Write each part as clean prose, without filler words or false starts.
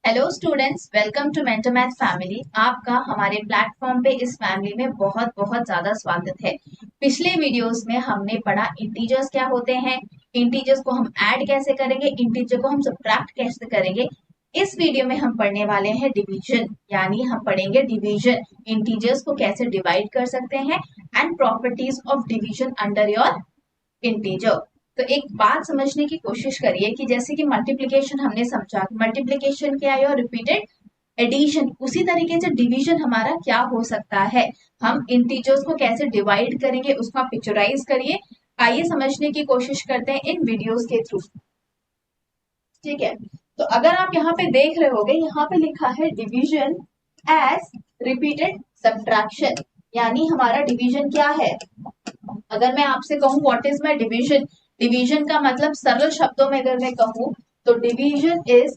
Hello students, welcome to mentor math family. आपका हमारे platform पे इस फैमिली में बहुत बहुत ज्यादा स्वागत है। पिछले वीडियोस में हमने पढ़ा इंटीजर्स क्या होते हैं, इंटीजर्स को हम ऐड कैसे करेंगे, इंटीजर को हम सब्ट्रैक्ट कैसे करेंगे। इस वीडियो में हम पढ़ने वाले हैं डिवीजन, यानी हम पढ़ेंगे डिवीजन, इंटीजर्स को कैसे डिवाइड कर सकते हैं and properties of division under your integer. तो एक बात समझने की कोशिश करिए कि जैसे कि मल्टीप्लिकेशन हमने समझा, मल्टीप्लिकेशन क्या है और रिपीटेड एडिशन, उसी तरीके से डिवीजन हमारा क्या हो सकता है। हम इंटीजर्स को कैसे डिवाइड करेंगे उसको आप पिक्चराइज करिए। आइए समझने की कोशिश करते हैं इन वीडियोस के थ्रू। ठीक है, तो अगर आप यहाँ पे देख रहे होगे, यहाँ पे लिखा है डिवीजन एज रिपीटेड सब्ट्रैक्शन, यानी हमारा डिवीजन क्या है। अगर मैं आपसे कहूँ what is my division, division का मतलब सरल शब्दों में अगर मैं कहूँ तो division is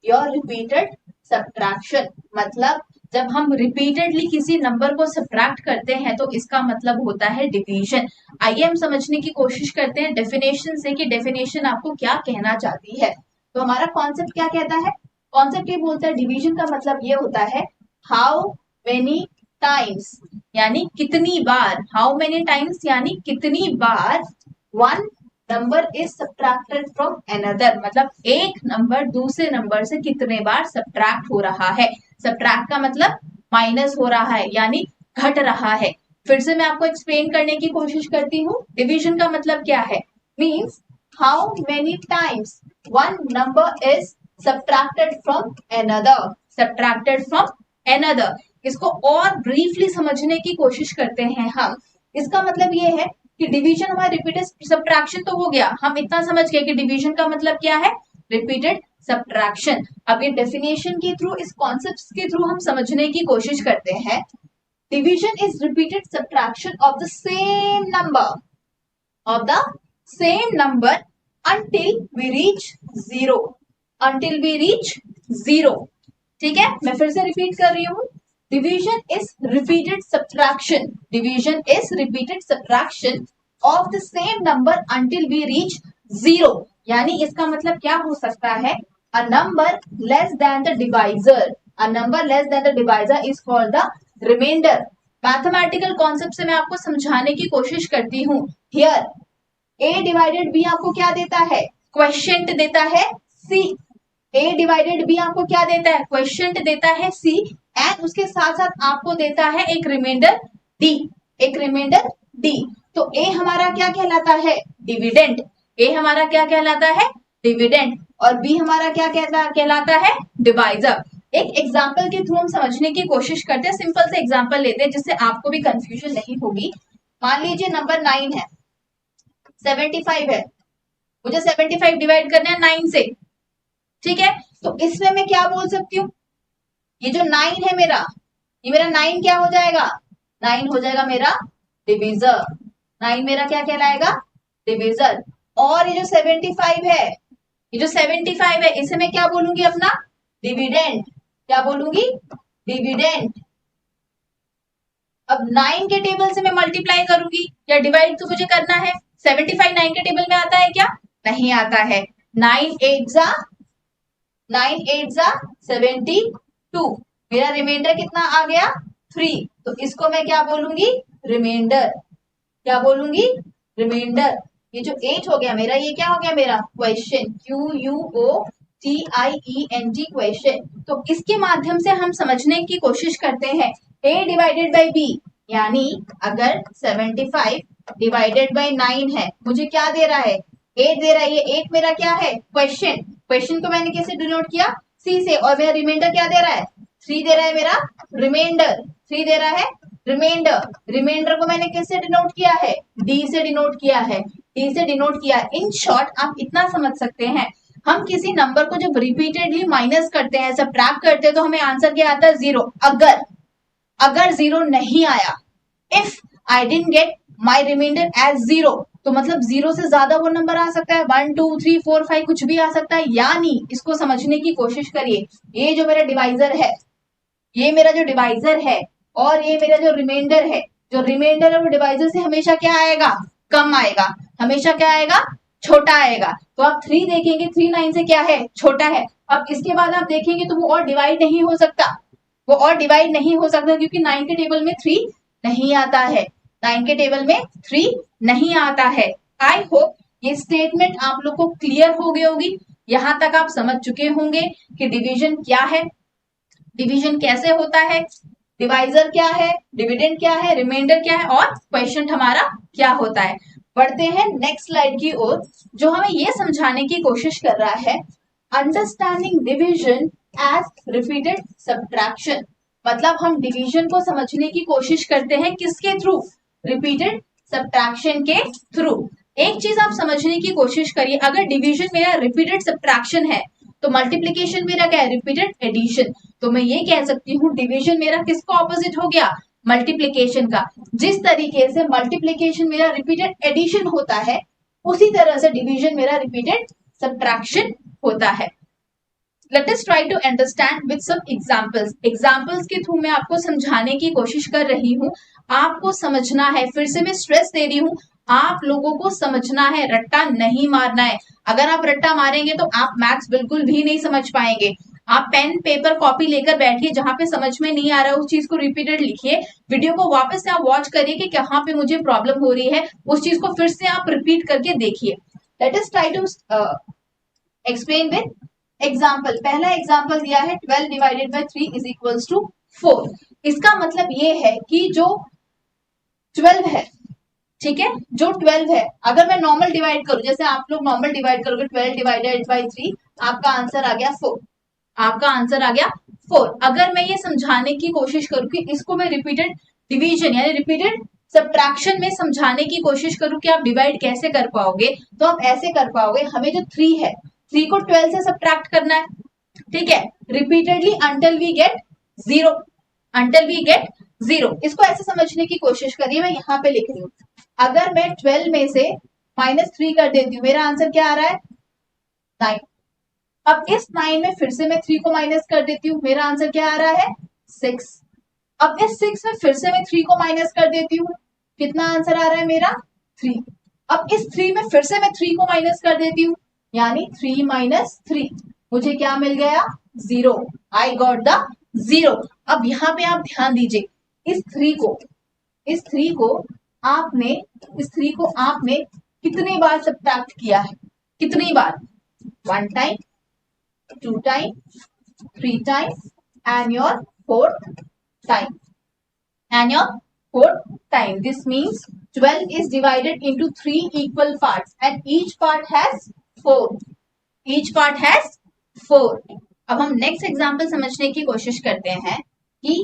your repeated subtraction. मतलब जब हम रिपीटेडली किसी नंबर को सब्ट्रैक्ट करते हैं तो इसका मतलब होता है डिवीजन। आइए हम समझने की कोशिश करते हैं डेफिनेशन से कि डेफिनेशन आपको क्या कहना चाहती है। तो हमारा कॉन्सेप्ट क्या कहता है, कॉन्सेप्ट ये बोलता है डिवीजन का मतलब ये होता है हाउ मेनी टाइम्स, यानी कितनी बार, हाउ मेनी टाइम्स यानी कितनी बार one number is subtracted from another, मतलब एक नंबर दूसरे नंबर से कितने बार सब्ट्रैक्ट हो रहा है। सब्ट्रैक्ट का मतलब माइनस हो रहा है, यानी घट रहा है। फिर से मैं आपको एक्सप्लेन करने की कोशिश करती हूँ, डिवीजन का मतलब क्या है, means how many times one number is subtracted from another, subtracted from another. इसको और ब्रीफली समझने की कोशिश करते हैं हम। इसका मतलब ये है कि डिवीजन हमारा रिपीटेड सब्ट्रैक्शन तो हो गया, हम इतना समझ गए कि डिवीजन का मतलब क्या है, रिपीटेड सब्ट्रैक्शन। अब ये डेफिनेशन के थ्रू, इस कॉन्सेप्ट के थ्रू हम समझने की कोशिश करते हैं। Division is repeated subtraction of the same number, of the same number until we reach zero, until we reach zero। ठीक है, मैं फिर से रिपीट कर रही हूँ, division is repeated subtraction, division is repeated subtraction of the same number until we reach zero। यानी इसका मतलब क्या हो सकता है, a number less than the divisor, a number less than the divisor is called the remainder। Mathematical concept से मैं आपको समझाने की कोशिश करती हूँ। हियर a डिवाइडेड b आपको क्या देता है, क्वेश्चंट देता है c। a डिवाइडेड b आपको क्या देता है, क्वेश्चंट देता है c, एंड उसके साथ साथ आपको देता है एक रिमाइंडर d, एक रिमाइंडर d। तो a हमारा क्या कहलाता है, डिविडेंड। a हमारा क्या कहलाता है, डिविडेंड, और b हमारा क्या कहलाता है, डिवाइजर। एक एग्जाम्पल के थ्रू हम समझने की कोशिश करते हैं, सिंपल से एग्जाम्पल लेते हैं जिससे आपको भी कंफ्यूजन नहीं होगी। मान लीजिए नंबर 9 है, 75 है, मुझे 75 डिवाइड करना है 9 से। ठीक है, तो इसमें मैं क्या बोल सकती हूँ, ये जो 9 है मेरा, ये मेरा 9 क्या हो जाएगा, 9 हो जाएगा मेरा डिविजर। 9 मेरा क्या कहलाएगा, डिविजर। और ये जो 75 है, ये जो 75 है, इसे मैं क्या बोलूंगी, अपना डिविडेंड। क्या बोलूंगी, डिविडेंड। अब 9 के टेबल से मैं मल्टीप्लाई करूंगी या डिवाइड तो मुझे करना है। 75 9 के टेबल में आता है क्या, नहीं आता है। 9 8 जा 72, मेरा रिमाइंडर कितना आ गया, 3। तो इसको मैं क्या बोलूंगी, रिमाइंडर। क्या बोलूंगी, रिमाइंडर। ये जो 8 हो गया मेरा, ये क्या हो गया मेरा, क्वेश्चन, QUOTIENT, क्वेश्चन। तो इसके माध्यम से हम समझने की कोशिश करते हैं a डिवाइडेड बाई b, यानी अगर 75 डिवाइडेड बाई 9 है, मुझे क्या दे रहा है, 8 दे रहा है। ये 8 मेरा क्या है, क्वेश्चन। क्वेश्चन को मैंने कैसे डिनोट किया, c से, और मेरा रिमाइंडर क्या दे रहा है, 3 दे रहा है मेरा रिमाइंडर, 3 दे रहा है रिमाइंडर। रिमाइंडर को मैंने कैसे डिनोट किया है, d से डिनोट किया है, d से डिनोट किया। इन शॉर्ट आप इतना समझ सकते हैं, हम किसी नंबर को जब रिपीटेडली माइनस करते हैं, सब्ट्रैक्ट करते हैं, तो हमें आंसर क्या आता है, 0। अगर 0 नहीं आया, if I didn't get my reminder as 0, तो मतलब 0 से ज्यादा वो नंबर आ सकता है, 1 2 3 4 5 कुछ भी आ सकता है। यानी इसको समझने की कोशिश करिए, ये जो मेरा डिवाइजर है, ये मेरा जो डिवाइजर है, और ये मेरा जो रिमाइंडर है, जो रिमाइंडर है वो डिवाइजर से हमेशा क्या आएगा, कम आएगा, हमेशा क्या आएगा, छोटा आएगा। तो आप 3 देखेंगे, 3 9 से क्या है, छोटा है। अब इसके बाद आप देखेंगे तो वो और डिवाइड नहीं हो सकता, वो और डिवाइड नहीं हो सकता क्योंकि 9 के टेबल में 3 नहीं आता है, 9 के टेबल में 3 नहीं आता है। आई होप ये स्टेटमेंट आप लोग को क्लियर हो गई होगी, यहां तक आप समझ चुके होंगे कि डिवीजन क्या है, डिवीजन कैसे होता है, डिवाइजर क्या है, डिविडेंड क्या है, रिमाइंडर क्या है और क्वेश्चन हमारा क्या होता है। बढ़ते हैं नेक्स्ट स्लाइड की ओर, जो हमें ये समझाने की कोशिश कर रहा है understanding division as repeated subtraction. मतलब हम डिवीजन को समझने की कोशिश करते हैं किसके थ्रू, रिपीटेड सब्ट्रैक्शन के थ्रू। एक चीज आप समझने की कोशिश करिए, अगर डिवीजन मेरा रिपीटेड सब्ट्रैक्शन है तो मल्टीप्लीकेशन मेरा क्या है, रिपीटेड एडिशन। तो मैं ये कह सकती हूँ डिवीजन मेरा किसका ऑपोजिट हो गया, मल्टीप्लीकेशन का। जिस तरीके से मल्टीप्लीकेशन मेरा रिपीटेड एडिशन होता है उसी तरह से डिवीजन मेरा रिपीटेड सब्ट्रैक्शन होता है। Let us try to understand with some examples. Examples के थ्रू मैं आपको समझाने की कोशिश कर रही हूँ, आपको समझना है, फिर से मैं स्ट्रेस दे रही हूँ, आप लोगों को समझना है, रट्टा नहीं मारना है। अगर आप रट्टा मारेंगे तो आप मैथ्स बिल्कुल भी नहीं समझ पाएंगे। आप पेन पेपर कॉपी लेकर बैठिए, जहां पे समझ में नहीं आ रहा है उस चीज को रिपीटेड लिखिए, वीडियो को वापस से आप वॉच करिए कि कहाँ पे मुझे प्रॉब्लम हो रही है, उस चीज को फिर से आप रिपीट करके देखिए। Let us try to explain with example. पहला एग्जाम्पल दिया है 12 divided by 3 is equals to 4। इसका मतलब ये है कि जो 12 है, ठीक है, जो 12 है अगर मैं नॉर्मल डिवाइड करूं, जैसे आप लोग नॉर्मल डिवाइड करोगे 12 डिवाइडेड बाई 3, आपका आंसर आ गया 4, आपका आंसर आ गया 4। अगर मैं ये समझाने की कोशिश करूं कि इसको मैं रिपीटेड डिवीजन यानी रिपीटेड सब्ट्रैक्शन में समझाने की कोशिश करूं कि आप डिवाइड कैसे कर पाओगे, तो आप ऐसे कर पाओगे, हमें जो 3 है 3 को 12 से सब्ट्रैक्ट करना है, ठीक है, repeatedly until we get 0, until we get 0। इसको ऐसे समझने की कोशिश करिए, मैं यहाँ पे लिख रही हूँ, अगर मैं 12 में से -3 कर देती हूँ, मेरा आंसर क्या आ रहा है 9। अब इस 9 में फिर से मैं 3 को माइनस कर देती हूँ, मेरा आंसर क्या आ रहा है 6। अब इस 6 में फिर से मैं 3 को माइनस कर देती हूँ, कितना आंसर आ रहा है मेरा 3। अब इस 3 में फिर से मैं 3 को माइनस कर देती हूँ, यानी 3 माइनस 3, मुझे क्या मिल गया 0। I got the 0। अब यहाँ पे आप ध्यान दीजिए, इस 3 को आपने कितने बार सब्ट्रैक्ट किया है, कितनी बार, 1 time, 2 time, 3 time and your 4th time, and your 4th time. This means 12 is divided into 3 equal parts and each part has 4, each part has 4। अब हम नेक्स्ट एग्जाम्पल समझने की कोशिश करते हैं कि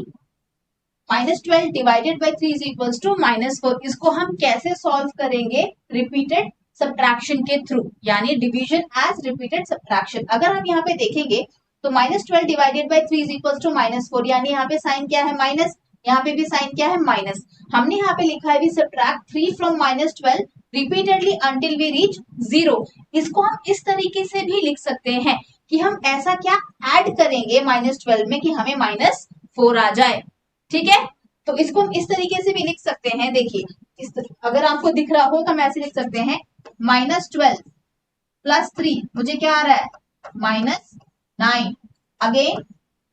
-12 divided by 3 is equals to -4। इसको हम कैसे सॉल्व करेंगे, रिपीटेड सब्ट्रैक्शन के थ्रू, यानी डिवीजन एज रिपीटेड सब्ट्रैक्शन। अगर हम यहाँ पे देखेंगे तो -12 divided by 3 is equals to -4, यानी यहाँ पे साइन क्या है माइनस, यहाँ पे भी साइन क्या है माइनस। हमने यहाँ पे लिखा है we subtract 3 from -12 repeatedly until we reach 0। इसको हम इस तरीके से भी लिख सकते हैं कि हम ऐसा क्या ऐड करेंगे -12 में कि हमें -4 आ जाए, ठीक है। तो इसको हम इस तरीके से भी लिख सकते हैं, देखिए अगर आपको दिख रहा हो तो हम ऐसे लिख सकते हैं -12 प्लस 3, मुझे क्या आ रहा है -9, अगेन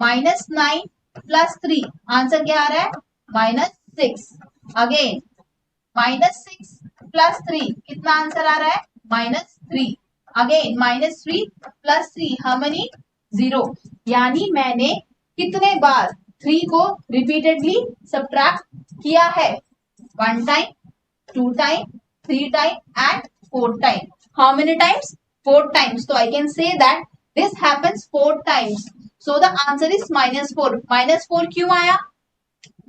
-9 प्लस 3, आंसर क्या आ रहा है -6, अगेन -6 प्लस 3, कितना आंसर आ रहा है -3, अगेन -3 प्लस 3, हाउ मेनी 0। यानी मैंने कितने बार 3 को रिपीटेडली सब्ट्रैक्ट किया है, 1 time, 2 time, 3 time and 4 time. How many times, 4 times. तो I can say that this happens 4 times, so the answer is -4। -4 क्यों आया,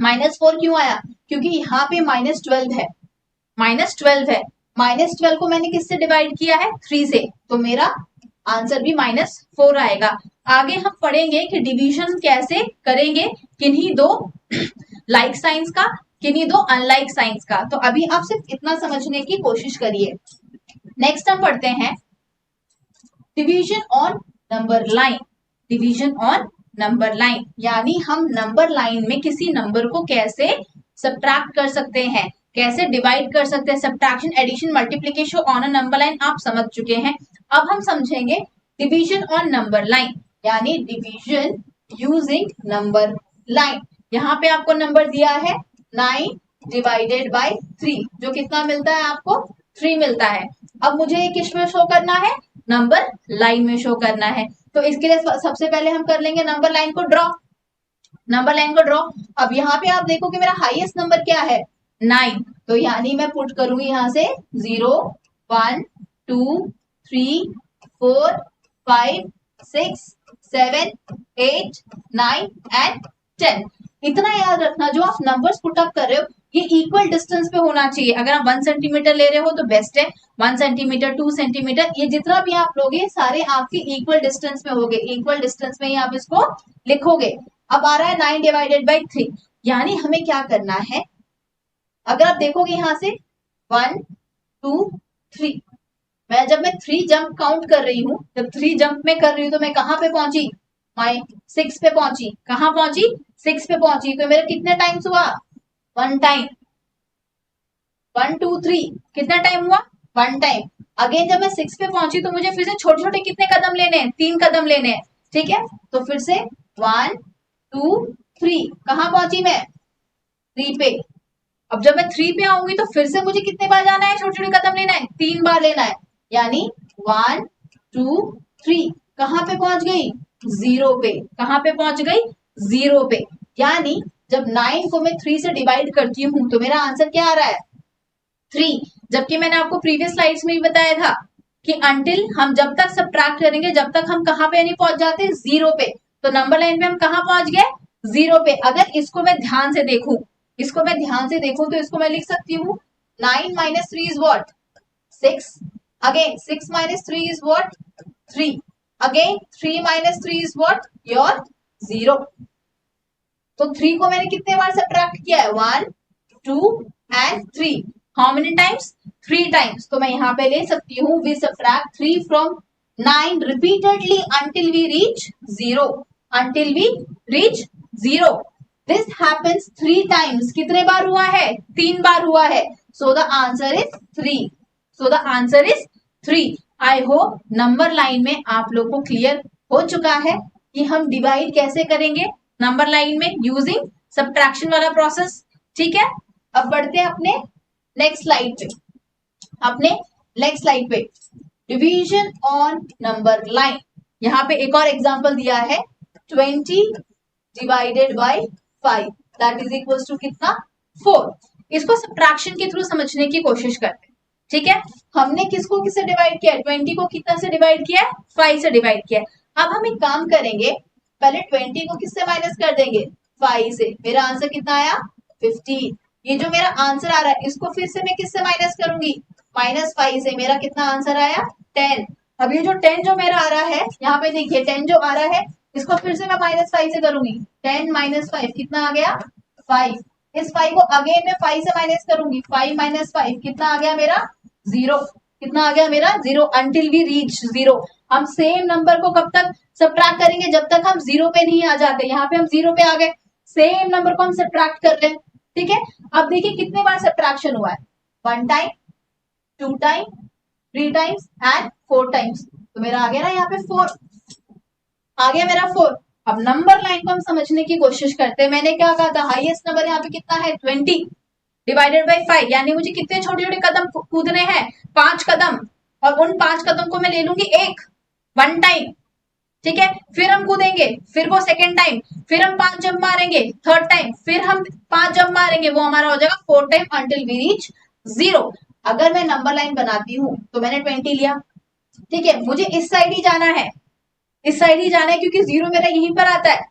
-4 क्यों आया, क्योंकि यहाँ पे -12 है, -12 को मैंने किससे डिवाइड किया है 3 से, तो मेरा आंसर भी -4 आएगा। आगे हम पढ़ेंगे कि डिवीजन कैसे करेंगे, किन्हीं दो लाइक साइंस का, किन्हीं दो अनलाइक साइंस का। तो अभी आप सिर्फ इतना समझने की कोशिश करिए। नेक्स्ट हम पढ़ते हैं division on number line. Division on number line यानी हम नंबर लाइन में किसी नंबर को कैसे सब्ट्रैक्ट कर सकते हैं, कैसे डिवाइड कर सकते हैं। Subtraction, addition, multiplication on a number line आप समझ चुके हैं। अब हम समझेंगे डिवीजन ऑन नंबर लाइन। यानी डिवीजन यूजिंग नंबर लाइन। यहाँ पे आपको नंबर दिया है 9 डिवाइडेड बाय 3, जो कितना मिलता है आपको 3 मिलता है। अब मुझे ये किस में शो करना है, नंबर लाइन में शो करना है। तो इसके लिए सबसे पहले हम कर लेंगे नंबर लाइन को ड्रॉ, नंबर लाइन को ड्रॉ। अब यहाँ पे आप देखो कि मेरा हाईएस्ट नंबर क्या है 9, तो यानी मैं पुट करूंगी यहाँ से 0 1 2 3 4 5 6 7 8 9 एंड 10। इतना याद रखना, जो आप नंबर्स पुट अप कर रहे हो ये इक्वल डिस्टेंस पे होना चाहिए। अगर आप 1 सेंटीमीटर ले रहे हो तो बेस्ट है, 1 सेंटीमीटर 2 सेंटीमीटर, ये जितना भी आप लोगे सारे आपके इक्वल डिस्टेंस में होंगे, इक्वल डिस्टेंस में ही आप इसको लिखोगे। अब आ रहा है 9 डिवाइडेड बाई 3, यानी हमें क्या करना है, अगर आप देखोगे यहां से 1 2 3, जब मैं 3 जंप काउंट कर रही हूँ, जब 3 जंप में कर रही हूँ तो मैं कहां पे पहुंची, मैं 6 पे पहुंची। कहां पहुंची, 6 पे पहुंची। तो मेरा कितने टाइम्स हुआ, 1 टाइम। 1 2 3 कितना टाइम हुआ, 1 टाइम। अगेन जब मैं 6 पे पहुंची तो मुझे फिर से छोटे छोटे कितने कदम लेने हैं, 3 कदम लेने हैं। ठीक है, तो फिर से 1 2 3, कहां पहुंची मैं, 3 पे। अब जब मैं 3 पे आऊंगी तो फिर से मुझे कितने बार जाना है, छोटे छोटे कदम लेना है, 3 बार लेना है। यानी 1 2 3, कहां पे पहुंच गई, 0 पे। कहां पे पहुंच गई, 0 पे। यानी जब 9 को मैं 3 से डिवाइड करती हूँ तो मेरा आंसर क्या आ रहा है, 3। जबकि मैंने आपको प्रीवियस स्लाइड्स में भी बताया था कि अंटिल हम जब तक सब्ट्रैक्ट करेंगे जब तक हम कहां पे नहीं पहुंच जाते, 0 पे। तो नंबर लाइन पे हम कहां पहुंच गए, 0 पे। अगर इसको मैं ध्यान से देखूं, इसको मैं ध्यान से देखूं तो इसको मैं लिख सकती हूँ 9 minus 3 is what, 6। Again 6 minus 3 is what, 3। Again 3 minus 3 is what, your 0। तो 3 को मैंने कितने बार सब्ट्रैक्ट किया है, 1 2 and 3। How many times, 3 times. तो मैं यहाँ पे ले सकती हूँ we subtract 3 from 9 repeatedly until we reach 0, until we reach 0। This happens 3 times. कितने बार हुआ है, 3 बार हुआ है। So the answer is 3, so the answer is 3। I hope number line में आप लोग को क्लियर हो चुका है कि हम डिवाइड कैसे करेंगे नंबर लाइन में यूजिंग सब्ट्रैक्शन वाला प्रोसेस। ठीक है, अब बढ़ते हैं अपने नेक्स्ट स्लाइड पे, अपने नेक्स्ट स्लाइड पे डिवीजन ऑन नंबर लाइन। यहाँ पे एक और एग्जांपल दिया है 20 divided by 5 that is equals to कितना, 4। इसको सब्ट्रैक्शन के थ्रू समझने की कोशिश करते हैं। ठीक है, हमने किसको किससे डिवाइड किया है, 20 को कितना से डिवाइड किया है, 5 से डिवाइड किया है। अब हम एक काम करेंगे, पहले 20 को किससे माइनस कर देंगे, 5 से। मेरा आंसर कितना आया, 15। ये जो मेरा आंसर आ रहा है इसको फिर से मैं किससे माइनस करूंगी, -5 से। मेरा कितना आंसर आया, 10। अब ये जो 10 जो मेरा आ रहा है, यहाँ पे देखिए 10 जो आ रहा है इसको फिर से मैं -5 से करूंगी। 10 - 5 कितना आ गया, 5। इस 5 को अगेन मैं 5 से माइनस करूंगी, 5 - 5 कितना आ गया मेरा, 0। कितना आ गया मेरा, 0। Until we reach 0। हम सेम नंबर को कब तक सब्ट्रैक्ट करेंगे, जब तक हम 0 पे नहीं आ जाते। यहाँ पे हम 0 पे आ गए, सेम नंबर को हम सब्ट्रैक्ट कर रहे हैं। ठीक है, अब देखिए कितने बार सब्ट्रैक्शन हुआ है, 1 time 2 time 3 times and 4 times. तो मेरा आ गया ना यहाँ पे 4, आ गया मेरा 4। अब नंबर लाइन को हम समझने की कोशिश करते हैं। मैंने क्या कहा था, हाईएस्ट नंबर यहाँ पे कितना है, 20 डिवाइडेड बाई 5, यानी मुझे कितने छोटे छोटे कदम कूदने हैं, 5 कदम। और उन 5 कदम को मैं ले लूंगी एक, 1 टाइम। ठीक है, फिर हम कूदेंगे, फिर वो सेकेंड टाइम, फिर हम 5 जंप मारेंगे, थर्ड टाइम, फिर हम 5 जंप मारेंगे, वो हमारा हो जाएगा 4 टाइम अंटिल वी रीच 0। अगर मैं नंबर लाइन बनाती हूँ तो मैंने 20 लिया। ठीक है, मुझे इस साइड ही जाना है, इस साइड ही जाना है, क्योंकि 0 मेरा यहीं पर आता है,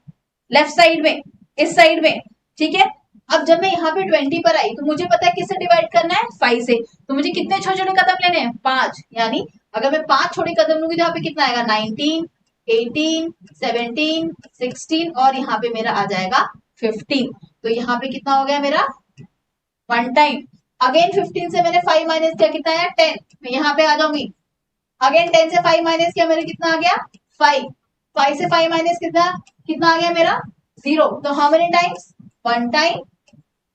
लेफ्ट साइड में, इस साइड में। ठीक है, अब जब मैं यहाँ पे 20 पर आई तो मुझे पता है किससे डिवाइड करना है, 5 से। तो मुझे कितने छोटे छोटे कदम लेने हैं, 5। यानी अगर मैं 5 छोटे कदम लूंगी तो यहाँ पे कितना आएगा, 19 18 17 16 और यहाँ पे मेरा आ जाएगा 15। तो यहाँ पे कितना हो गया मेरा, 1 टाइम। अगेन 15 से मैंने 5 माइनस किया, कितना आया, 10। मैं यहाँ पे आ जाऊंगी, अगेन 10 से 5 माइनस किया, मेरे कितना आ गया, 5। 5 से 5 माइनस कितना, कितना आ गया मेरा, 0। तो how many times, 1 time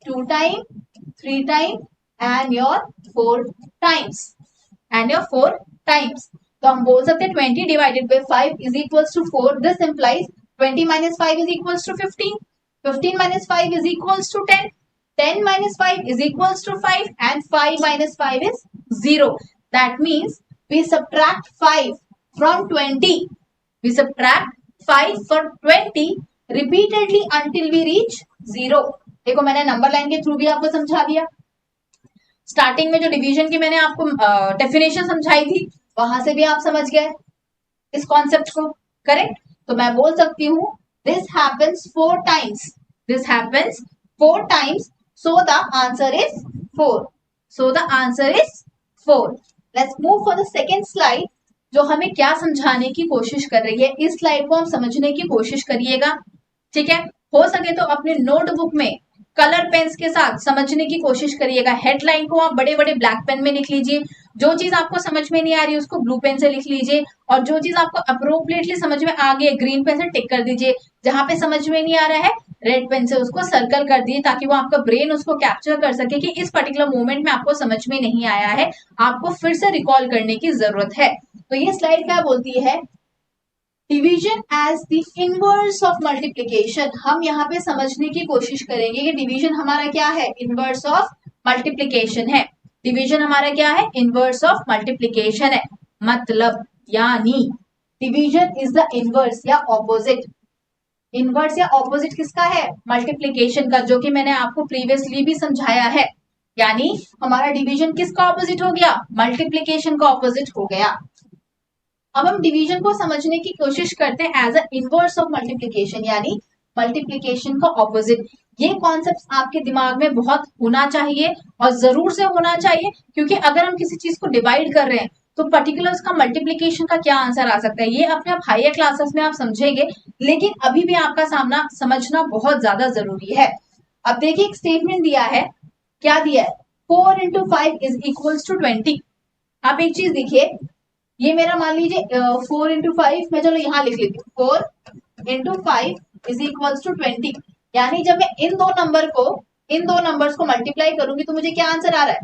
2 time 3 time and your 4 times, and your 4 times. तो हम बोल सकते हैं 20 divided by 5 is equals to 4. This implies 20 minus 5 is equals to 15. 15 minus 5 is equals to 10. 10 minus 5 is equals to 5 and 5 minus 5 is 0. That means we subtract 5 from 20. We subtract 5 from 20 repeatedly until we reach 0. देखो मैंने number line के through भी आपको समझा दिया. Starting में जो division की मैंने आपको डेफिनेशन समझाई थी वहां से भी आप समझ गए इस कॉन्सेप्ट को. करेक्ट. तो मैं बोल सकती हूँ this happens 4 times. This happens 4 times. So the answer is 4. So the answer is 4. Let's move for the second slide. जो हमें क्या समझाने की कोशिश कर रही है इस स्लाइड को हम समझने की कोशिश करिएगा. ठीक है. हो सके तो अपने नोटबुक में कलर पेन्स के साथ समझने की कोशिश करिएगा. हेडलाइन को आप बड़े बड़े ब्लैक पेन में लिख लीजिए. जो चीज आपको समझ में नहीं आ रही है उसको ब्लू पेन से लिख लीजिए और जो चीज आपको अप्रोप्रिएटली समझ में आ गई ग्रीन पेन से टिक कर दीजिए. जहां पे समझ में नहीं आ रहा है रेड पेन से उसको सर्कल कर दिए ताकि वो आपका ब्रेन उसको कैप्चर कर सके कि इस पर्टिकुलर मोमेंट में आपको समझ में नहीं आया है, आपको फिर से रिकॉल करने की जरूरत है. तो ये स्लाइड क्या बोलती है? Division as the inverse of multiplication. हम यहाँ पे समझने की कोशिश करेंगे कि डिवीजन हमारा क्या है? इनवर्स ऑफ मल्टीप्लीकेशन है. डिवीजन हमारा क्या है? इनवर्स ऑफ मल्टीप्लीकेशन है. मतलब यानी डिवीजन इज द इनवर्स या ऑपोजिट. इनवर्स या ऑपोजिट किसका है? मल्टीप्लीकेशन का, जो कि मैंने आपको प्रीवियसली भी समझाया है. यानी हमारा डिवीजन किसका ऑपोजिट हो गया? मल्टीप्लीकेशन का ऑपोजिट हो गया. अब हम डिवीजन को समझने की कोशिश करते हैं as a inverse of multiplication यानी मल्टीप्लीकेशन का ऑपोजिट. ये कॉन्सेप्ट आपके दिमाग में बहुत होना चाहिए और जरूर से होना चाहिए क्योंकि अगर हम किसी चीज को डिवाइड कर रहे हैं तो पर्टिकुलर उसका मल्टीप्लीकेशन का क्या आंसर आ सकता है ये अपने आप हायर क्लासेस में आप समझेंगे, लेकिन अभी भी आपका सामना समझना बहुत ज्यादा जरूरी है. अब देखिए एक स्टेटमेंट दिया है. क्या दिया है? 4 into 5 is equals to 20. आप एक चीज देखिए, ये मेरा मान लीजिए 4 into 5 मैं चलो यहाँ लिख लेती हूँ. 4 into 5 is equals to 20. यानी जब मैं इन दो नंबर्स को मल्टीप्लाई करूंगी तो मुझे क्या आंसर आ रहा है?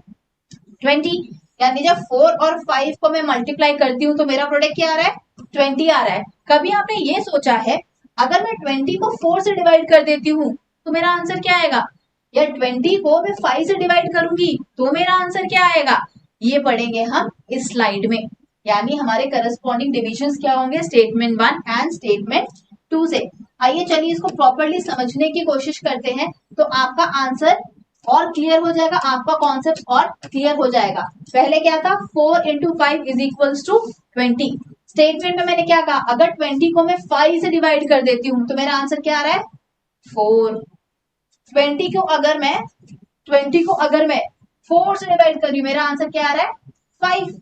20. यानी जब 4 और 5 को मैं मल्टीप्लाई करती हूँ तो मेरा प्रोडक्ट क्या आ रहा है? 20 आ रहा है. कभी आपने ये सोचा है अगर मैं 20 को 4 से डिवाइड कर देती हूँ तो मेरा आंसर क्या आएगा? या 20 को मैं 5 से डिवाइड करूंगी तो मेरा आंसर क्या आएगा? ये पढ़ेंगे हम इस स्लाइड में. यानी हमारे करस्पॉन्डिंग डिविजन्स क्या होंगे? स्टेटमेंट 1 एंड स्टेटमेंट 2 से. आइए चलिए इसको प्रॉपर्ली समझने की कोशिश करते हैं तो आपका आंसर और क्लियर हो जाएगा, आपका कॉन्सेप्ट और क्लियर हो जाएगा. पहले क्या था? 4 into 5 is equals to 20. Statement में मैंने क्या कहा? अगर 20 को मैं 5 से डिवाइड कर देती हूँ तो मेरा आंसर क्या आ रहा है? 4. 20 को अगर मैं 4 से डिवाइड कर रही हूँ मेरा आंसर क्या आ रहा है? 5.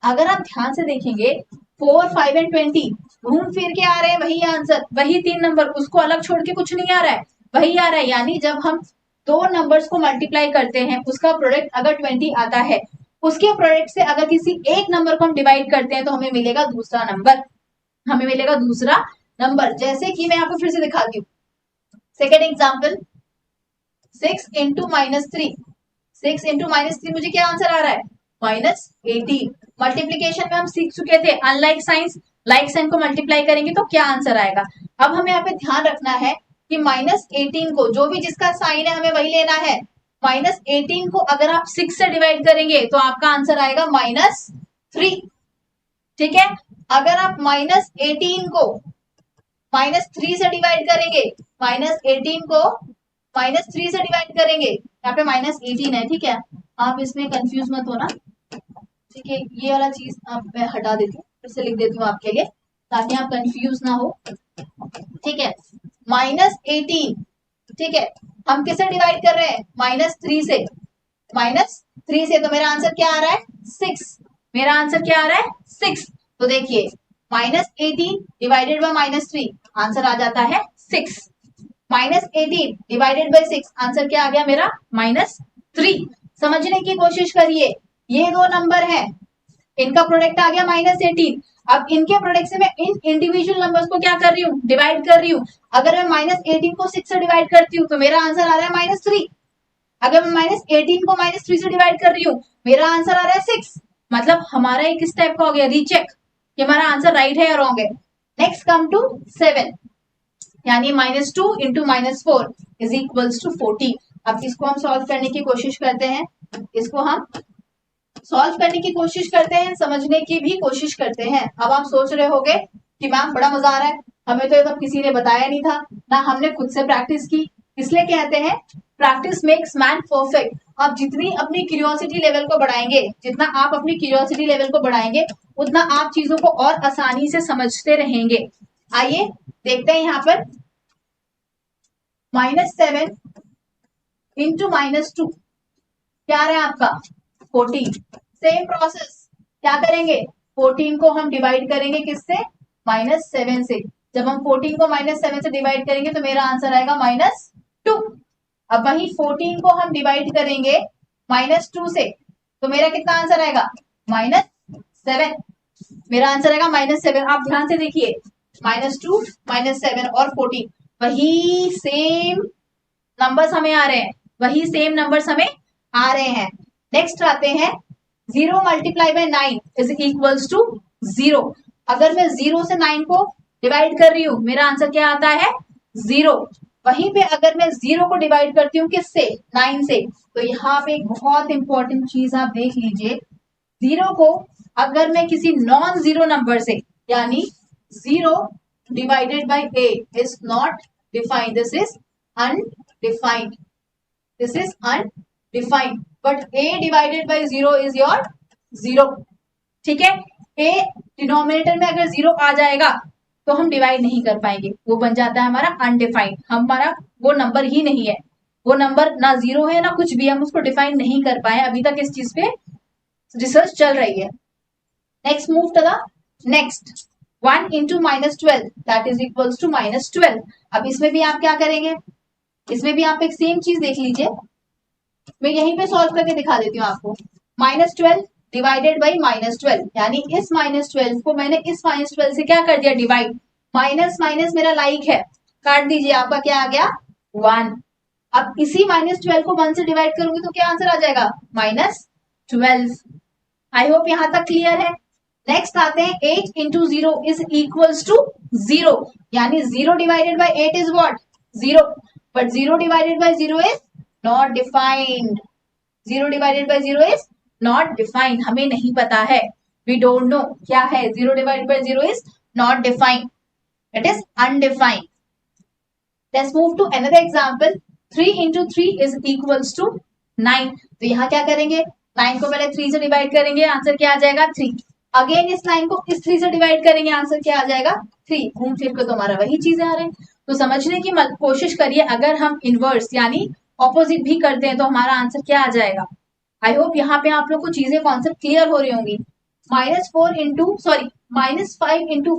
अगर आप ध्यान से देखेंगे 4, 5 एंड 20 घूम फिर के आ रहे हैं वही आंसर, वही 3 नंबर, उसको अलग छोड़ के कुछ नहीं आ रहा है, वही आ रहा है. यानी जब हम दो नंबर्स को मल्टीप्लाई करते हैं उसका प्रोडक्ट अगर 20 आता है, उसके प्रोडक्ट से अगर किसी एक नंबर को हम डिवाइड करते हैं तो हमें मिलेगा दूसरा नंबर. जैसे कि मैं आपको फिर से दिखाती हूँ. Second example 6 into -3. 6 into -3 मुझे क्या आंसर आ रहा है? -18. मल्टीप्लीकेशन में हम सीख चुके थे अनलाइक साइंस, लाइक साइन को मल्टीप्लाई करेंगे तो क्या आंसर आएगा. अब हमें यहाँ पे ध्यान रखना है कि -18 को जो भी जिसका साइन है हमें वही लेना है. -18 को अगर आप 6 से डिवाइड करेंगे तो आपका आंसर आएगा -3. ठीक है. अगर आप -18 को -3 से डिवाइड करेंगे, -18 को -3 से डिवाइड करेंगे, यहाँ पे -18 है. ठीक है. आप इसमें कंफ्यूज मत होना. ठीक है. ये वाला चीज आप मैं हटा देती हूँ, फिर से लिख देती हूँ आपके लिए ताकि आप कंफ्यूज ना हो. ठीक है. -18. ठीक है. हम किससे डिवाइड कर रहे हैं? -3 से. -3 से तो मेरा आंसर क्या आ रहा है? 6. मेरा आंसर क्या आ रहा है? 6. तो देखिए -18 डिवाइडेड बाय -3 आंसर आ जाता है 6. -18 डिवाइडेड बाय 6 आंसर क्या आ गया मेरा? -3. समझने की कोशिश करिए. ये दो नंबर हैं, इनका प्रोडक्ट आ गया -18. अब इनके प्रोडक्ट से मैं इन इंडिविजुअल नंबर्स को क्या कर रही हूँ? डिवाइड कर रही हूँ. अगर मैं -18 को 6 से डिवाइड करती हूँ तो मेरा आंसर आ रहा है -3. अगर मैं -18 को -3 से डिवाइड कर रही हूँ मेरा आंसर आ रहा है 6. मतलब हमारा एक किस टाइप का हो गया? रीचेक. कि हमारा आंसर राइट है या रॉन्ग है। नेक्स्ट कम टू 7, यानी -2 इंटू -4 इज इक्वल्स टू 14। अब इसको हम सॉल्व करने की कोशिश करते हैं, इसको हम सॉल्व करने की कोशिश करते हैं, समझने की भी कोशिश करते हैं। अब आप सोच रहे होंगे कि मैम बड़ा मजा आ रहा है, हमें तो ये सब किसी ने बताया नहीं था ना, हमने खुद से प्रैक्टिस की। इसलिए कहते हैं प्रैक्टिस मेक्स मैन परफेक्ट। आप जितनी अपनी क्यूरियोसिटी लेवल को बढ़ाएंगे, जितना आप अपनी क्यूरियोसिटी लेवल को बढ़ाएंगे, उतना आप चीजों को और आसानी से समझते रहेंगे। आइए देखते हैं यहाँ पर -7 इंटू -2 क्या आ रहा है आपका 14। सेम प्रोसेस, क्या करेंगे 14 को हम डिवाइड करेंगे किससे, -7 से। जब हम 14 को -7 से डिवाइड करेंगे तो मेरा आंसर आएगा -2। अब वही 14 को हम डिवाइड करेंगे -2 से तो मेरा कितना आंसर आएगा -7। मेरा आंसर आएगा -7। आप ध्यान से देखिए, -2 -7 और 14 वही सेम नंबर्स हमें आ रहे हैं, वही सेम नंबर्स हमें आ रहे हैं। नेक्स्ट आते हैं 0 multiply by 9 is equals to 0। अगर मैं 0 से 9 को डिवाइड कर रही हूं, मेरा आंसर क्या आता है 0। वहीं पे अगर मैं 0 को डिवाइड करती हूँ किससे, 9 से, तो यहाँ पे एक बहुत इंपॉर्टेंट चीज आप देख लीजिए। 0 को अगर मैं किसी नॉन जीरो नंबर से, यानी 0 divided by a is not defined, this is undefined, this is undefined, but a divided by 0 is your 0। ठीक है, a डिनोमिनेटर में अगर 0 आ जाएगा तो हम डिवाइड नहीं कर पाएंगे, वो बन जाता है हमारा अनडिफाइंड, हमारा वो नंबर ही नहीं है, वो नंबर ना 0 है ना कुछ भी, हम उसको डिफाइन नहीं कर पाए। अभी तक इस चीज पे रिसर्च चल रही है। Next move to the next 1 into -12 that is equals to -12। अब इसमें भी आप क्या करेंगे, इसमें भी आप एक सेम चीज देख लीजिए, मैं यहीं पे सॉल्व करके दिखा देती हूँ आपको। -12 डिवाइडेड बाई -12, यानी इस -12 को मैंने इस -12 से क्या कर दिया, डिवाइड। माइनस माइनस मेरा लाइक है, काट दीजिए, आपका क्या आ गया 1। अब इसी -12 को 1 से डिवाइड करूंगी तो क्या आंसर आ जाएगा -12। आई होप यहां तक क्लियर है। नेक्स्ट आते हैं 8 इंटू 0 इज इक्वल्स टू 0, यानी 0 divided by 8 is what 0, but 0 divided by 0 is not defined, 0 divided by 0 is not defined, हमें नहीं पता है, we don't know क्या है, 0 divided by 0 is not defined, it is undefined। Let's move to another example, 3 into 3 is equals to 9। तो यहाँ क्या करेंगे, 9 को पहले 3 से डिवाइड करेंगे, आंसर क्या आ जाएगा 3। अगेन इस 9 को इस 3 से डिवाइड करेंगे, आंसर क्या आ जाएगा 3। घूम फिर के तो हमारा वही चीजें आ रहे हैं। तो समझने की कोशिश करिए, अगर हम इनवर्स यानी ऑपोजिट भी करते हैं तो हमारा आंसर क्या आ जाएगा। आई होप यहाँ पे आप लोग को चीजें कॉन्सेप्ट क्लियर हो रही होंगी। -5 इंटू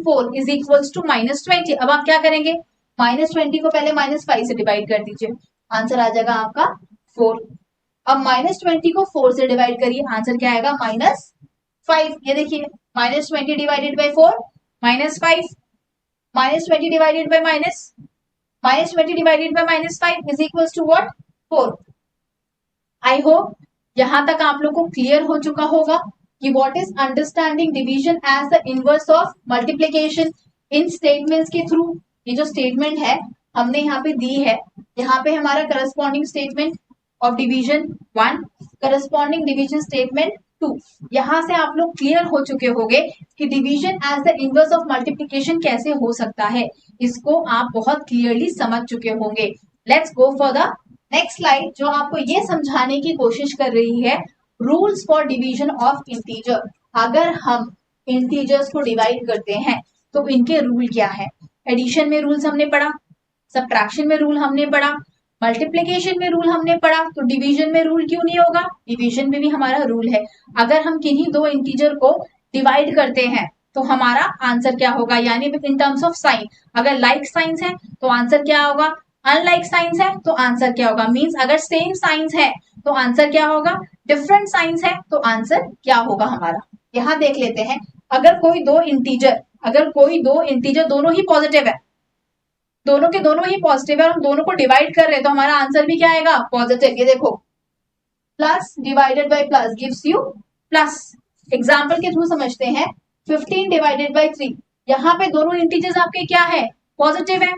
4 इज इक्वल्स टू -20। अब आप क्या करेंगे, -20 को पहले -5 से डिवाइड कर दीजिए, आंसर आ जाएगा आपका 4। अब -20 को 4 से डिवाइड करिए, आंसर क्या आएगा -5। ये देखिए -20 divided by 4 -5, -20 divided by -20 divided by -5 is equals to what 4। I hope यहां तक आप लोग को क्लियर हो चुका होगा कि what is understanding division as the inverse of multiplication in statements के थ्रू। ये जो स्टेटमेंट है हमने यहाँ पे दी है, यहाँ पे हमारा corresponding statement of division 1, corresponding division statement 2। यहां से आप लोग क्लियर हो चुके होंगे कि division as the inverse of multiplication कैसे हो सकता है, इसको आप बहुत क्लियरली समझ चुके होंगे। Let's go for the next slide, जो आपको ये समझाने की कोशिश कर रही है rules for division of integer. अगर हम इंटीजर्स को डिवाइड करते हैं तो इनके रूल क्या है। एडिशन में रूल्स हमने पढ़ा, सब्ट्रैक्शन में रूल हमने पढ़ा, मल्टीप्लिकेशन में रूल हमने पढ़ा, तो डिवीजन में रूल क्यों नहीं होगा, डिवीजन में भी हमारा रूल है। अगर हम किन्हीं दो इंटीजर को डिवाइड करते हैं तो हमारा आंसर क्या होगा, यानी इन टर्म्स ऑफ साइन, अगर लाइक साइंस है तो आंसर क्या होगा, अनलाइक साइंस है तो आंसर क्या होगा, मींस अगर सेम साइंस है तो आंसर क्या होगा, डिफरेंट साइंस है तो आंसर क्या होगा हमारा। यहां देख लेते हैं, अगर कोई दो इंटीजर दोनों ही पॉजिटिव है, दोनों के दोनों ही पॉजिटिव है और हम दोनों को डिवाइड कर रहे हैं तो हमारा आंसर भी क्या आएगा पॉजिटिव। ये देखो plus divided by plus gives you plus. Example के थ्रू समझते हैं, 15 डिवाइडेड बाई 3। यहाँ पे दोनों इंटीजर्स आपके क्या है, पॉजिटिव है,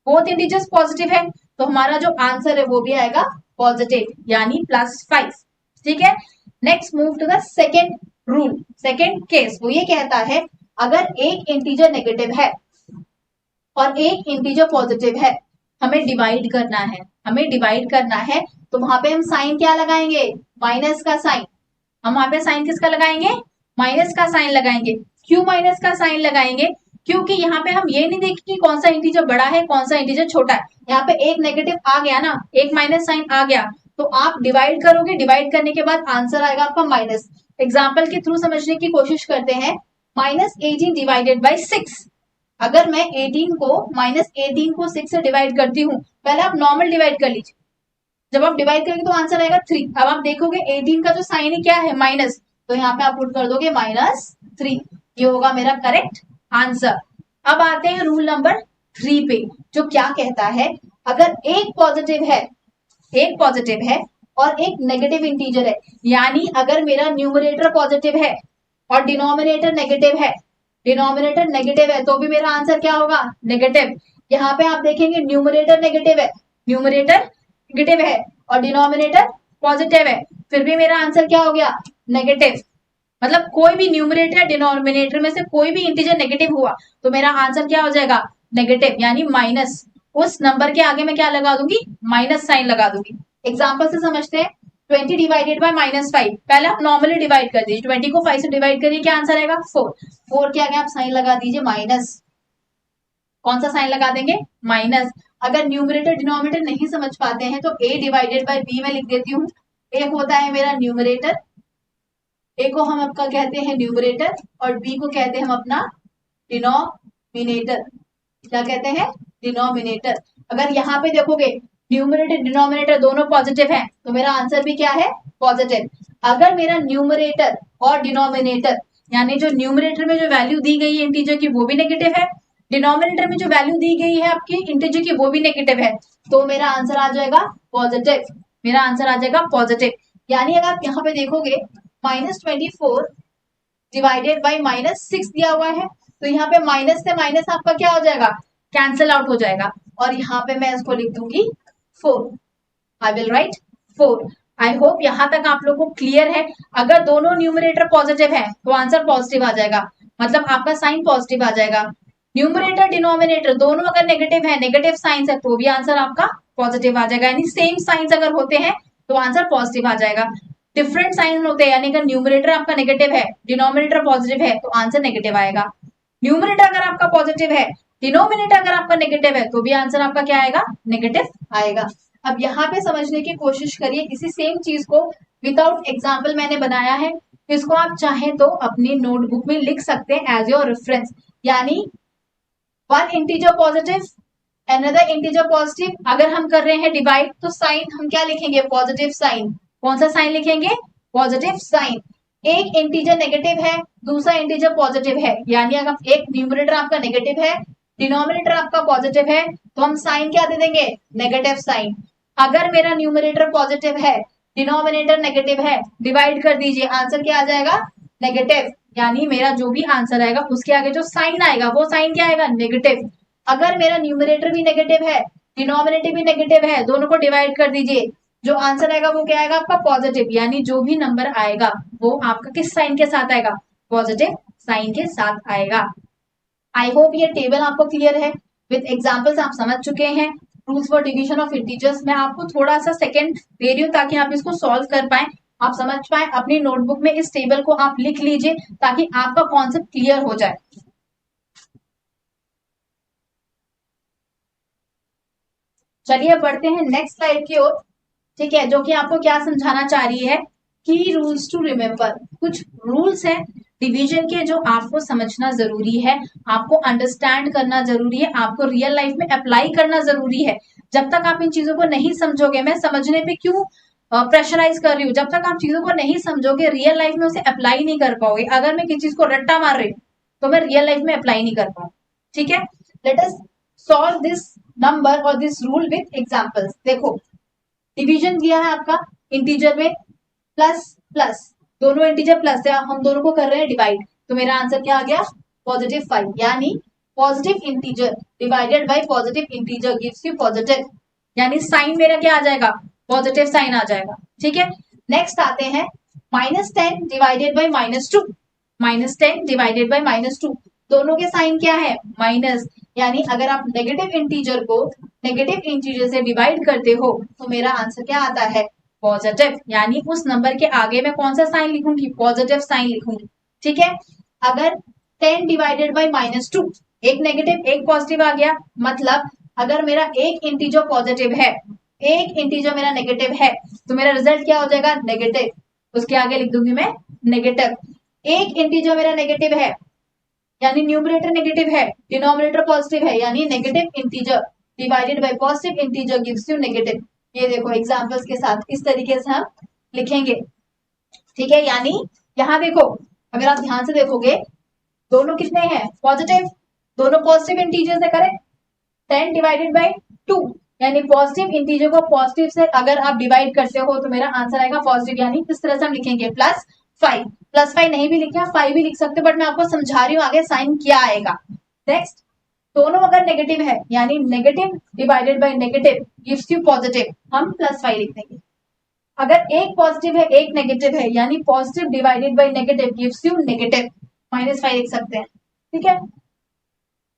बोथ इंटीजर्स पॉजिटिव है, तो हमारा जो आंसर है वो भी आएगा पॉजिटिव, यानी +5। ठीक है, next move to the second rule, second case. वो ये कहता है अगर एक इंटीजर नेगेटिव है और एक इंटीजर पॉजिटिव है, हमें डिवाइड करना है, हमें डिवाइड करना है, तो वहां पे हम साइन क्या लगाएंगे, माइनस का साइन। हम वहां पे साइन किसका लगाएंगे, माइनस का साइन लगाएंगे। क्यों माइनस का साइन लगाएंगे, क्योंकि यहाँ पे हम ये नहीं देखेंगे कौन सा इंटीजर बड़ा है कौन सा इंटीजर छोटा है। यहाँ पे एक नेगेटिव आ गया ना, एक माइनस साइन आ गया, तो आप डिवाइड करोगे, डिवाइड करने के बाद आंसर आएगा आपका माइनस। एग्जाम्पल के थ्रू समझने की कोशिश करते हैं। -18 डिवाइडेड बाई 6। अगर मैं 18 को -18 को 6 से डिवाइड करती हूँ, पहले आप नॉर्मल डिवाइड कर लीजिए, जब आप डिवाइड करेंगे तो आंसर आएगा 3। अब आप देखोगे 18 का जो साइन है क्या है, माइनस, तो यहाँ पे आप पुट कर दोगे -3। ये होगा मेरा करेक्ट आंसर। अब आते हैं रूल नंबर 3 पे, जो क्या कहता है अगर एक पॉजिटिव है और एक नेगेटिव इंटीजर है, यानी अगर मेरा न्यूमरेटर पॉजिटिव है और डिनोमिनेटर नेगेटिव है, तो भी मेरा आंसर क्या होगा, नेगेटिव। यहाँ पे आप देखेंगे न्यूमरेटर नेगेटिव है और डिनोमिनेटर पॉजिटिव है, फिर भी मेरा आंसर क्या हो गया, नेगेटिव। मतलब कोई भी न्यूमरेटर या डिनोमिनेटर में से कोई भी इंटीजर नेगेटिव हुआ तो मेरा आंसर क्या हो जाएगा, नेगेटिव, यानी माइनस। उस नंबर के आगे मैं क्या लगा दूंगी, माइनस साइन लगा दूंगी। एग्जाम्पल से समझते हैं। 20 डिवाइडेड बाय -5, पहले आप नॉर्मली डिवाइड कर दीजिए, 20 को 5 से डिवाइड करिए, क्या आंसर आएगा 4। 4 के आगे आप साइन लगा दीजिए माइनस। कौन सा साइन लगा देंगे, माइनस। अगर न्यूमरेटर डिनोमिनेटर नहीं समझ पाते हैं तो a डिवाइडेड बाय b में लिख देती हूँ। a होता है मेरा न्यूमरेटर, a को हम आपका कहते हैं न्यूमरेटर और b को कहते हैं हम अपना डिनोमिनेटर। क्या कहते हैं, डिनोमिनेटर। अगर यहाँ पे देखोगे न्यूमरेटर डिनोमिनेटर दोनों पॉजिटिव हैं, तो मेरा आंसर भी क्या है, पॉजिटिव। अगर मेरा न्यूमरेटर और डिनोमिनेटर, यानी जो न्यूमरेटर में जो वैल्यू दी गई है इंटीजर की वो भी नेगेटिव है, डिनोमिनेटर में जो वैल्यू दी गई है आपकी इंटीजर की वो भी नेगेटिव है, तो मेरा आंसर आ जाएगा पॉजिटिव, मेरा आंसर आ जाएगा पॉजिटिव। यानी अगर आप यहाँ पे देखोगे -24 डिवाइडेड बाई -6 दिया हुआ है, तो यहाँ पे माइनस से माइनस आपका क्या हो जाएगा, कैंसल आउट हो जाएगा, और यहाँ पे मैं इसको लिख दूंगी 4। I will write 4। I hope यहाँ तक आप लोगों को क्लियर है। अगर दोनों न्यूमरेटर पॉजिटिव है तो आंसर पॉजिटिव आ जाएगा, मतलब आपका साइन पॉजिटिव आ जाएगा। न्यूमरेटर डिनोमिनेटर दोनों अगर नेगेटिव है, नेगेटिव साइंस है, तो भी आंसर आपका पॉजिटिव आ जाएगा। यानी सेम साइंस अगर होते हैं तो आंसर पॉजिटिव आ जाएगा। डिफरेंट साइन होते हैं, यानी अगर न्यूमरेटर आपका नेगेटिव है, डिनोमिनेटर पॉजिटिव है, तो आंसर नेगेटिव आएगा। न्यूमरेटर अगर आपका पॉजिटिव है, डिनोमिनेटर अगर आपका नेगेटिव है, तो भी आंसर आपका क्या आएगा, नेगेटिव आएगा। अब यहाँ पे समझने की कोशिश करिए, इसी सेम चीज को विदाउट एग्जाम्पल मैंने बनाया है, इसको आप चाहें तो अपनी नोटबुक में लिख सकते हैं एज योर रेफरेंस। यानी one integer positive, another integer positive, अगर हम कर रहे हैं डिवाइड तो साइन हम क्या लिखेंगे, पॉजिटिव साइन। कौन सा साइन लिखेंगे, पॉजिटिव साइन। एक इंटीजर नेगेटिव है, दूसरा इंटीजर पॉजिटिव है, यानी अगर एक न्यूमरेटर आपका नेगेटिव है, डिनोमिनेटर आपका पॉजिटिव है, तो हम साइन क्या दे देंगे, नेगेटिव साइन। अगर मेरा न्यूमरेटर पॉजिटिव है, डिनोमिनेटर नेगेटिव है, डिवाइड कर दीजिए, आंसर क्या आ जाएगा, नेगेटिव। यानी मेरा जो भी आंसर आएगा उसके आगे जो साइन आएगा वो साइन क्या आएगा, नेगेटिव। अगर मेरा न्यूमरेटर भी नेगेटिव है, डिनोमिनेटर भी नेगेटिव है, दोनों को डिवाइड कर दीजिए, जो आंसर आएगा वो क्या आएगा, आपका पॉजिटिव। यानी जो भी नंबर आएगा वो आपका किस साइन के साथ आएगा, पॉजिटिव साइन के साथ आएगा। आई होप ये टेबल आपको क्लियर है, विद एग्जांपल्स आप समझ चुके हैं। Rules for division of integers मैं आपको थोड़ा सा सेकंड दे रही हूँ ताकि आप इसको सॉल्व कर पाए, आप समझ पाए। अपनी नोटबुक में इस टेबल को आप लिख लीजिए ताकि आपका कॉन्सेप्ट क्लियर हो जाए। चलिए बढ़ते हैं नेक्स्ट स्लाइड की ओर, ठीक है, जो कि आपको क्या समझाना चाह रही है, की रूल्स टू रिमेम्बर। कुछ रूल्स हैं डिवीजन के जो आपको समझना जरूरी है, आपको अंडरस्टैंड करना जरूरी है, आपको रियल लाइफ में अप्लाई करना जरूरी है। जब तक आप इन चीजों को नहीं समझोगे, मैं समझने पे क्यों प्रेशराइज कर रही हूँ, जब तक आप चीजों को नहीं समझोगे रियल लाइफ में उसे अप्लाई नहीं कर पाओगे। अगर मैं किसी चीज को रट्टा मार रही हूँ तो मैं रियल लाइफ में अप्लाई नहीं कर पाऊँ। ठीक है, let us solve this number और दिस रूल विथ एग्जाम्पल्स। देखो डिवीजन दिया है आपका इंटीजर में, प्लस प्लस, दोनों इंटीजर प्लस है, हम दोनों को कर रहे हैं डिवाइड, तो मेरा आंसर क्या आ गया, +5। यानी positive integer divided by positive integer gives you positive, यानी साइन मेरा क्या आ जाएगा, पॉजिटिव साइन आ जाएगा। ठीक है, नेक्स्ट आते हैं -10 डिवाइडेड बाय -2। -10 डिवाइडेड बाय -2, दोनों के साइन क्या है, माइनस, यानी अगर आप नेगेटिव इंटीजर को नेगेटिव इंटीजर से डिवाइड करते हो तो मेरा आंसर क्या आता है, पॉजिटिव। यानी उस नंबर के आगे मैं कौन सा साइन लिखूंगी, पॉजिटिव साइन लिखूंगी। ठीक है, अगर 10 डिवाइडेड बाय -2, एक नेगेटिव एक पॉजिटिव आ गया, मतलब अगर मेरा एक इंटीजर पॉजिटिव है, एक इंटीजर मेरा नेगेटिव है, तो मेरा रिजल्ट क्या हो जाएगा, नेगेटिव। उसके आगे लिख दूंगी मैं नेगेटिव। एक इंटीजर मेरा नेगेटिव है, यानी न्यूमरेटर नेगेटिव है, डिनोमिनेटर पॉजिटिव है, यानी negative integer divided by positive integer gives you negative. ये देखो एग्जांपल्स के साथ इस तरीके से हम लिखेंगे। ठीक है, यानी यहाँ देखो, अगर आप ध्यान से देखोगे दोनों कितने हैं, पॉजिटिव, दोनों पॉजिटिव इंटीजर्स है, करेक्ट। 10 डिवाइडेड बाय 2, यानी पॉजिटिव इंटीजर को पॉजिटिव से अगर आप डिवाइड करते हो तो मेरा आंसर आएगा पॉजिटिव, यानी किस तरह से हम लिखेंगे, +5। +5 नहीं भी लिखा, 5 भी लिख सकते हो, बट मैं आपको समझा रही हूँ आगे साइन क्या आएगा। नेक्स्ट, दोनों अगर नेगेटिव है, यानी negative divided by negative gives you positive, हम +5 लिख देंगे। अगर एक पॉजिटिव है एक नेगेटिव है, यानी positive divided by negative gives you negative, -5 लिख सकते हैं। ठीक है,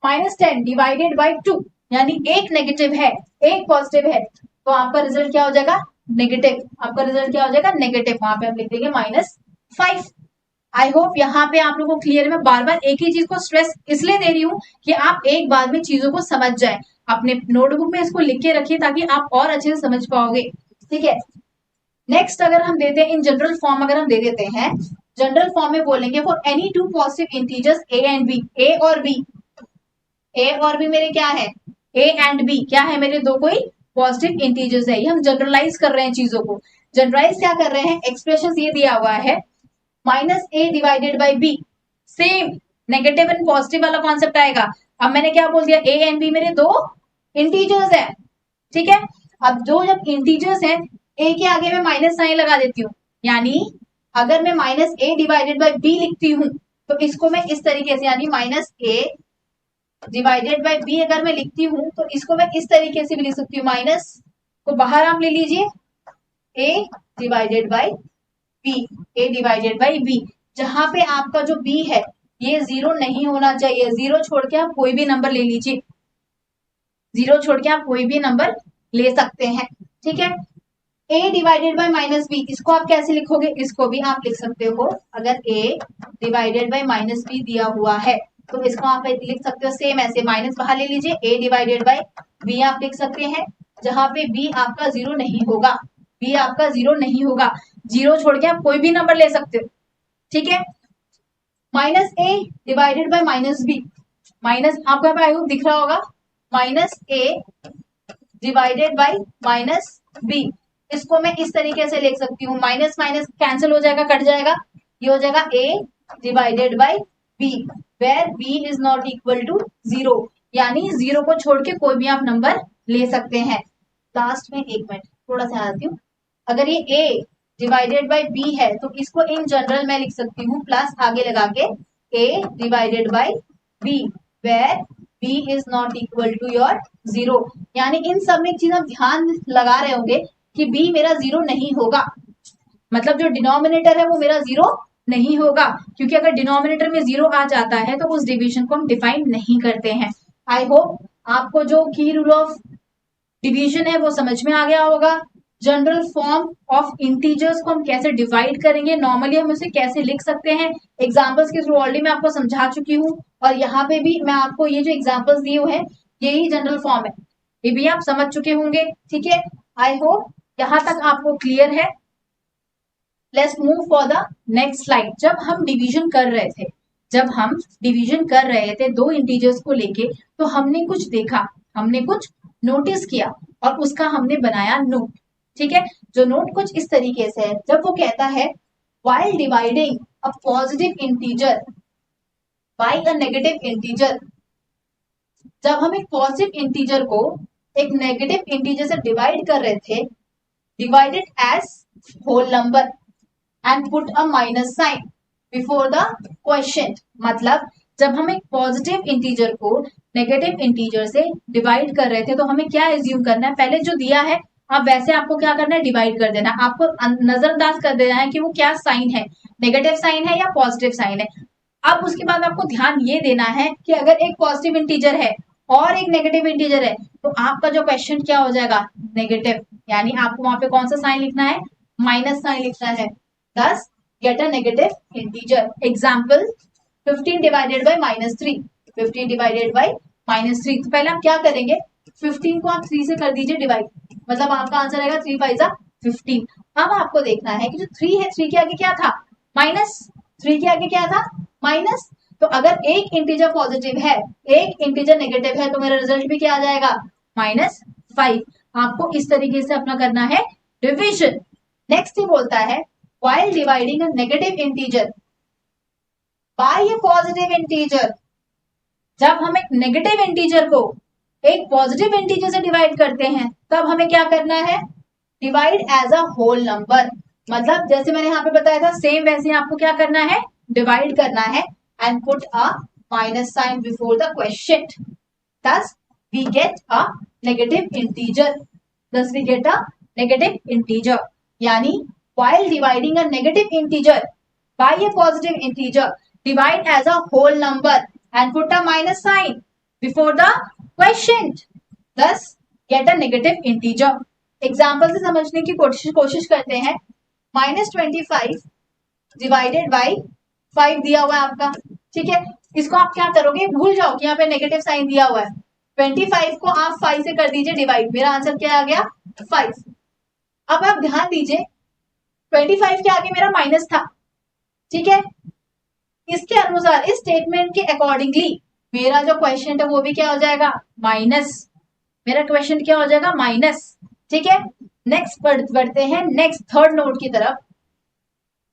-10 डिवाइडेड बाय 2, यानी एक नेगेटिव है एक पॉजिटिव है, तो आपका रिजल्ट क्या हो जाएगा, नेगेटिव। आपका रिजल्ट क्या हो जाएगा, नेगेटिव। वहां पे हम लिख देंगे -5। आई होप यहाँ पे आप लोगों को क्लियर है। मैं बार बार एक ही चीज को स्ट्रेस इसलिए दे रही हूँ कि आप एक बार में चीजों को समझ जाए। अपने नोटबुक में इसको लिख के रखिए ताकि आप और अच्छे से समझ पाओगे। ठीक है, नेक्स्ट अगर हम देते हैं इन जनरल फॉर्म, अगर हम दे देते हैं जनरल फॉर्म में बोलेंगे for any two positive integers A and B, A और बी, ए और बी मेरे क्या है, ए एंड बी क्या है, मेरे दो कोई पॉजिटिव इंटीजर्स है। ये हम जनरलाइज कर रहे हैं चीजों को, जनरलाइज क्या कर रहे हैं, एक्सप्रेशन ये दिया हुआ है -a divided by b, same negative and positive वाला कॉन्सेप्ट आएगा। अब मैंने क्या बोल दिया, ए एंड बी मेरे दो इंटीजर्स है। ठीक है, अब दो जब इंटीजर्स हैं, ए के आगे मैं माइनस साइन लगा देती हूँ, यानी अगर मैं -a डिवाइडेड बाई बी लिखती हूँ तो इसको मैं इस तरीके से, यानी -a डिवाइडेड बाई बी अगर मैं लिखती हूँ तो इसको मैं इस तरीके से भी लिख सकती हूँ, माइनस को बाहर आप ले लीजिए, a divided by b, a divided by b, जहां पे आपका जो b है ये 0 नहीं होना चाहिए। 0 छोड़ के आप कोई भी नंबर ले लीजिए, 0 छोड़ के आप कोई भी नंबर ले सकते हैं। ठीक है, a डिवाइडेड बाई -b, इसको आप कैसे लिखोगे, इसको भी आप लिख सकते हो, अगर a डिवाइडेड बाई -b दिया हुआ है तो इसको आप लिख सकते हो सेम ऐसे, माइनस बाहर ले लीजिए, a डिवाइडेड बाई b आप लिख सकते हैं, जहां पे b आपका 0 नहीं होगा, b आपका 0 नहीं होगा, 0 छोड़ के आप कोई भी नंबर ले सकते हो। ठीक है, -a divided by -b, minus आपको यहाँ पे आई होप दिख रहा होगा, -a डिवाइडेड बाई -b, इसको मैं इस तरीके से लिख सकती हूँ, माइनस माइनस कैंसिल हो जाएगा, कट जाएगा, ये हो जाएगा a divided by b, where b is not equal to 0, यानी 0 को छोड़ के कोई भी आप नंबर ले सकते हैं। लास्ट में एक मिनट थोड़ा सा आती हूँ, अगर ये a डिवाइडेड बाई b है तो इसको इन जनरल मैं लिख सकती हूँ प्लस आगे लगा के a divided by b, where b is not equal to your 0, यानी इन सब में एक चीज आप ध्यान लगा रहे होंगे कि b मेरा 0 नहीं होगा, मतलब जो डिनोमिनेटर है वो मेरा 0 नहीं होगा, क्योंकि अगर डिनोमिनेटर में 0 आ जाता है तो उस डिवीजन को हम डिफाइन नहीं करते हैं। आई होप आपको जो की रूल ऑफ डिवीजन है वो समझ में आ गया होगा। जनरल फॉर्म ऑफ इंटीजर्स को हम कैसे डिवाइड करेंगे, नॉर्मली हम उसे कैसे लिख सकते हैं, एग्जांपल्स के थ्रू ऑलरेडी मैं आपको समझा चुकी हूँ, और यहाँ पे भी मैं आपको ये जो एग्जांपल्स दिए हुए हैं यही जनरल फॉर्म है, ये भी आप समझ चुके होंगे। ठीक है, आई होप यहाँ तक आपको क्लियर है। Let's move for the next slide. जब हम डिवीजन कर रहे थे दो इंटीजर्स को लेके, तो हमने कुछ देखा, हमने कुछ नोटिस किया और उसका हमने बनाया नोट। ठीक है, जो नोट कुछ इस तरीके से है, जब वो कहता है while dividing a positive integer by a negative integer, जब हम एक पॉजिटिव इंटीजर को एक नेगेटिव इंटीजर से डिवाइड कर रहे थे, divided as whole number and put a minus sign, before the question. मतलब जब हम एक पॉजिटिव इंटीजर को नेगेटिव इंटीजर से डिवाइड कर रहे थे तो हमें क्या एज्यूम करना है, पहले जो दिया है अब वैसे आपको क्या करना है, डिवाइड कर देना। आपको नजरअंदाज कर देना है कि वो क्या साइन है, नेगेटिव साइन है या पॉजिटिव साइन है। अब उसके बाद आपको ध्यान ये देना है कि अगर एक पॉजिटिव इंटीजर है और एक नेगेटिव इंटीजर है तो आपका जो क्वेश्चन क्या हो जाएगा, नेगेटिव। यानी आपको वहां पे कौन सा साइन लिखना है, माइनस साइन लिखना है। दस get a negative integer. Example 15 divided by -3। 15 divided by -3। तो पहले आप क्या करेंगे, 15 को आप 3 से कर दीजिए डिवाइड, मतलब आपका आंसर आएगा 3 5 जा 15। अब आपको देखना है कि जो 3 है, 3 के आगे क्या था, माइनस। 3 के आगे क्या था, माइनस। तो अगर एक इंटीजर पॉजिटिव है, एक इंटीजर नेगेटिव है, तो मेरा रिजल्ट भी क्या आ जाएगा, -5। आपको इस तरीके से अपना करना है डिविजन। नेक्स्ट ही बोलता है while dividing a negative integer by a positive integer। जब हम एक नेगेटिव इंटीजर को एक पॉजिटिव इंटीजर से डिवाइड करते हैं तब हमें क्या करना है, divide as a whole number. मतलब जैसे मैंने यहाँ पे बताया था सेम वैसे आपको क्या करना है, डिवाइड करना है and put a minus sign before the question. thus we get a negative integer। thus we get a negative integer। यानी while dividing a negative integer by a positive integer, divide as a whole number and put a minus sign before the quotient। thus get a negative integer। Example से समझने की कोशिश करते हैं। -25 divided by 5 दिया हुआ है आपका, ठीक है। इसको आप क्या करोगे, भूल जाओ कि यहाँ पे नेगेटिव साइन दिया हुआ है। 25 को आप 5 से कर दीजिए डिवाइड, मेरा आंसर क्या आ गया, 5। अब आप ध्यान दीजिए 25 के आगे मेरा माइनस था, ठीक है। इसके अनुसार इस स्टेटमेंट के अकॉर्डिंगली मेरा जो क्वेश्चन है वो भी क्या हो जाएगा, माइनस। मेरा क्वेश्चन क्या हो जाएगा, माइनस, ठीक है। नेक्स्ट बढ़ते हैं नेक्स्ट थर्ड नोट की तरफ।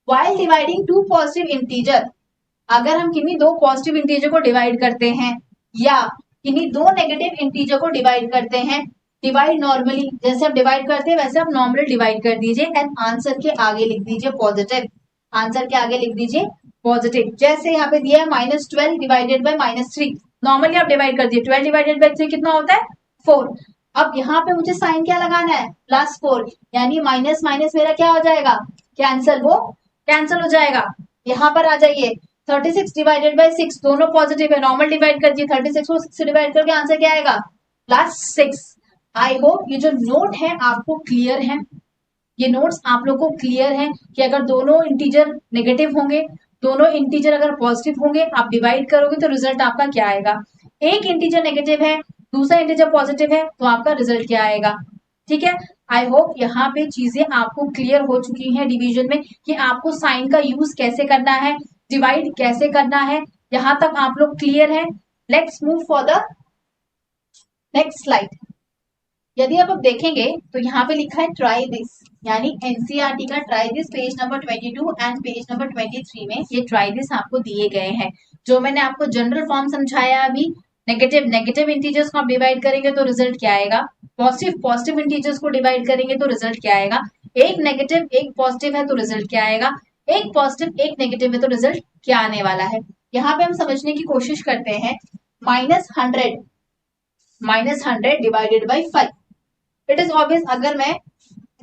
while dividing two positive integer, अगर हम किन्हीं दो पॉजिटिव इंटीजर को डिवाइड करते हैं या किन्हीं दो नेगेटिव इंटीजर को डिवाइड करते हैं, डिवाइड नॉर्मली जैसे आप डिवाइड करते हैं वैसे आप नॉर्मली डिवाइड कर दीजिए एंड आंसर के आगे लिख दीजिए पॉजिटिव। आंसर के आगे लिख दीजिए पॉजिटिव। जैसे यहाँ पे दिया है -12 डिवाइडेड बाई -3, नॉर्मली आप डिवाइड कर दिए, 12 डिवाइडेड बाई 3 कितना होता है, 4। अब यहाँ पे मुझे साइन क्या लगाना है, +4। यानी माइनस माइनस मेरा क्या हो जाएगा, कैंसल, वो कैंसल हो जाएगा। यहाँ पर आ जाइए 36 डिवाइडेड बाई 6, दोनों पॉजिटिव है, नॉर्मल डिवाइड कर दिए, 36 को 6 से डिवाइड करके आंसर क्या आएगा, +6। आई होप ये जो नोट है आपको क्लियर है, ये नोट्स आप लोग को क्लियर है कि अगर दोनों इंटीजर नेगेटिव होंगे, दोनों इंटीजर अगर पॉजिटिव होंगे, आप डिवाइड करोगे तो रिजल्ट आपका क्या आएगा। एक इंटीजर नेगेटिव है, दूसरा इंटीजर पॉजिटिव है, तो आपका रिजल्ट क्या आएगा, ठीक है। आई होप यहाँ पे चीजें आपको क्लियर हो चुकी हैं डिवीजन में कि आपको साइन का यूज कैसे करना है, डिवाइड कैसे करना है, यहां तक आप लोग क्लियर है। Let's move for the next slide. यदि आप अब देखेंगे तो यहाँ पे लिखा है ट्राई दिस, यानी एनसीईआरटी का try this page number 22 and page number 23 में ये ट्राई दिस आपको दिए गए हैं। जो मैंने आपको जनरल फॉर्म समझाया अभी, नेगेटिव इंटीजर्स को आप डिवाइड करेंगे तो रिजल्ट क्या आएगा, पॉजिटिव इंटीजर्स को डिवाइड करेंगे तो रिजल्ट क्या आएगा, एक नेगेटिव एक पॉजिटिव है तो रिजल्ट क्या आएगा, एक पॉजिटिव एक नेगेटिव है तो रिजल्ट क्या आने वाला है। यहाँ पे हम समझने की कोशिश करते हैं। -100 divided by 5। It is obvious, अगर मैं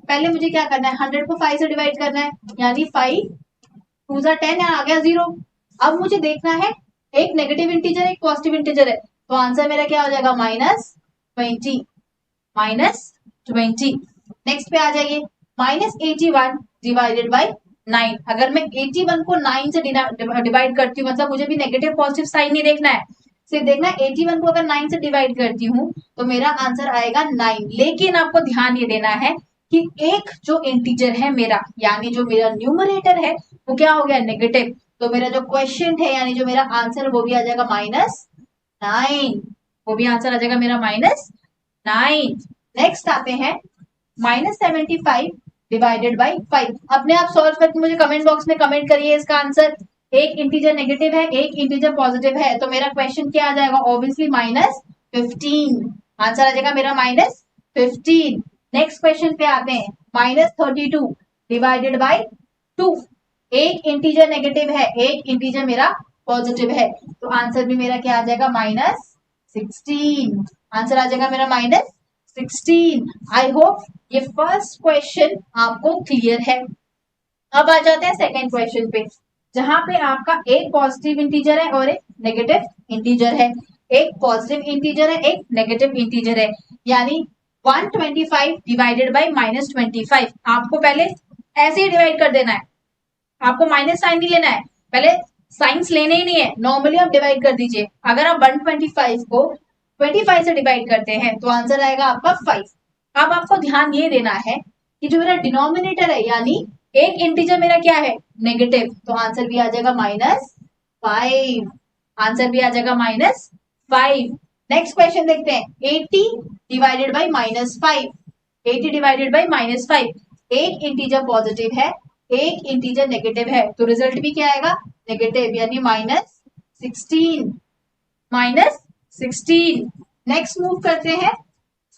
पहले मुझे क्या करना है, 100 को 5 से डिवाइड करना है, यानी 5 2 सा 10 आ गया 0। अब मुझे देखना है एक नेगेटिव इंटीजर एक पॉजिटिव इंटीजर है, तो आंसर मेरा क्या हो जाएगा, -20। नेक्स्ट पे आ जाइए, -81 डिवाइडेड बाई 9। अगर मैं 81 को 9 से डिवाइड करती हूँ, मतलब मुझे भी नेगेटिव पॉजिटिव साइन नहीं देखना है, सिर्फ देखना है 81 को अगर 9 से डिवाइड करती हूँ तो मेरा आंसर आएगा 9। लेकिन आपको ध्यान ये देना है कि एक जो इंटीजर है मेरा, यानी जो मेरा न्यूमरेटर है वो क्या हो गया, नेगेटिव। तो मेरा जो क्वेश्चन है यानी जो मेरा आंसर है वो भी आ जाएगा -9, वो भी आंसर आ जाएगा मेरा -9। नेक्स्ट आते हैं -75 डिवाइडेड बाई 5। अपने आप सॉल्व करके मुझे कमेंट बॉक्स में कमेंट करिए इसका आंसर। एक इंटीजर नेगेटिव है एक इंटीजर पॉजिटिव है, तो मेरा क्वेश्चन क्या आ जाएगा, ऑब्वियसली -15। आंसर आ जाएगा मेरा -15। नेक्स्ट क्वेश्चन पे आते हैं, -32 डिवाइडेड बाई 2। एक इंटीजर नेगेटिव है, एक इंटीजर मेरा पॉजिटिव है, तो आंसर भी मेरा क्या आ जाएगा -16। आंसर आ जाएगा मेरा -16। आई होप ये फर्स्ट क्वेश्चन आपको क्लियर है। अब आ जाते हैं सेकेंड क्वेश्चन पे, जहां पे आपका एक पॉजिटिव इंटीजर है और एक नेगेटिव इंटीजर है। एक पॉजिटिव इंटीजर है, एक नेगेटिव इंटीजर है, यानी 125 डिवाइडेड बाई -25। आपको पहले ऐसे ही डिवाइड कर देना है, आपको माइनस साइन नहीं लेना है, पहले साइंस लेने ही नहीं है, नॉर्मली आप डिवाइड कर दीजिए। अगर आप 125 को 25 से डिवाइड करते हैं तो आंसर आएगा आपका 5। अब आपको ध्यान ये देना है कि जो मेरा डिनोमिनेटर है, यानी एक इंटीजर मेरा क्या है नेगेटिव, तो आंसर भी आ जाएगा -5। आंसर भी आ जाएगा -5। नेक्स्ट क्वेश्चन देखते हैं, 80 डिवाइडेड बाई -5। 80 डिवाइडेड बाई -5, एक इंटीजर पॉजिटिव है, एक इंटीजर नेगेटिव है, तो रिजल्ट भी क्या आएगा नेगेटिव, यानी -16। -16। नेक्स्ट मूव करते हैं,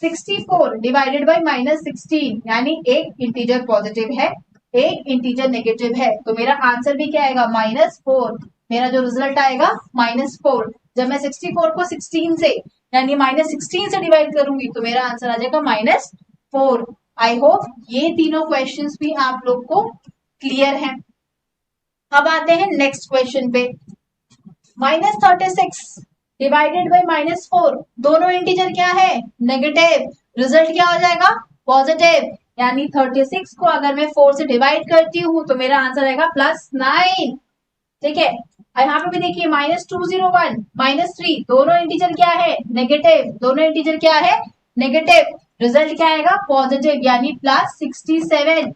64 डिवाइडेड बाई -16, यानी एक इंटीजर पॉजिटिव है, एक इंटीजर नेगेटिव है, तो मेरा आंसर भी क्या आएगा -4। मेरा जो रिजल्ट आएगा -4। जब मैं 64 को 16 से यानी -16 से डिवाइड करूंगी तो मेरा आंसर आ जाएगा -4। आई होप ये तीनों क्वेश्चंस भी आप लोग को क्लियर है। अब आते हैं नेक्स्ट क्वेश्चन पे, -36 डिवाइडेड बाई -4, दोनों इंटीजर क्या है नेगेटिव, रिजल्ट क्या हो जाएगा पॉजिटिव, यानी 36 को अगर मैं 4 से डिवाइड करती हूँ तो मेरा आंसर आएगा +9। ठीक है, यहाँ पे भी देखिए -201 -3, दोनों इंटीजर क्या है नेगेटिव, दोनों इंटीजर क्या है नेगेटिव, रिजल्ट क्या आएगा पॉजिटिव, यानी +67।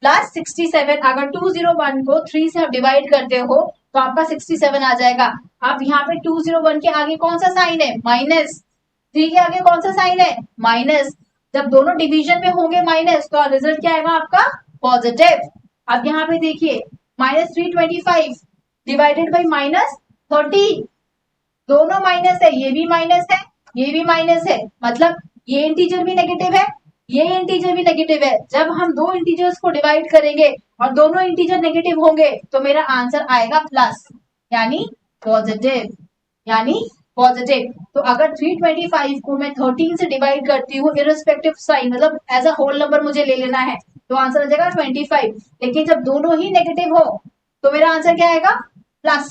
+67, अगर 201 को 3 से आप डिवाइड करते हो तो आपका 67 आ जाएगा। अब यहाँ पे 201 के आगे कौन सा साइन है माइनस, 3 के आगे कौन सा साइन है माइनस, जब दोनों डिवीजन में होंगे माइनस तो रिजल्ट क्या आएगा आपका पॉजिटिव। अब यहाँ पे देखिए -325 डिवाइडेड बाई -30, दोनों माइनस है, ये भी माइनस है, ये भी माइनस है, मतलब ये इंटीजर भी नेगेटिव है, ये इंटीजर भी नेगेटिव है। जब हम दो इंटीजर्स को डिवाइड करेंगे और दोनों इंटीजर नेगेटिव होंगे तो मेरा आंसर आएगा प्लस, यानी पॉजिटिव, यानी पॉजिटिव। तो अगर 325 को मैं 13 से डिवाइड करती हूँ इररिस्पेक्टिव साइन, मतलब एज अ होल नंबर मुझे ले लेना है, तो आंसर आ जाएगा 25। लेकिन जब दोनों ही नेगेटिव हो तो मेरा आंसर क्या आएगा प्लस,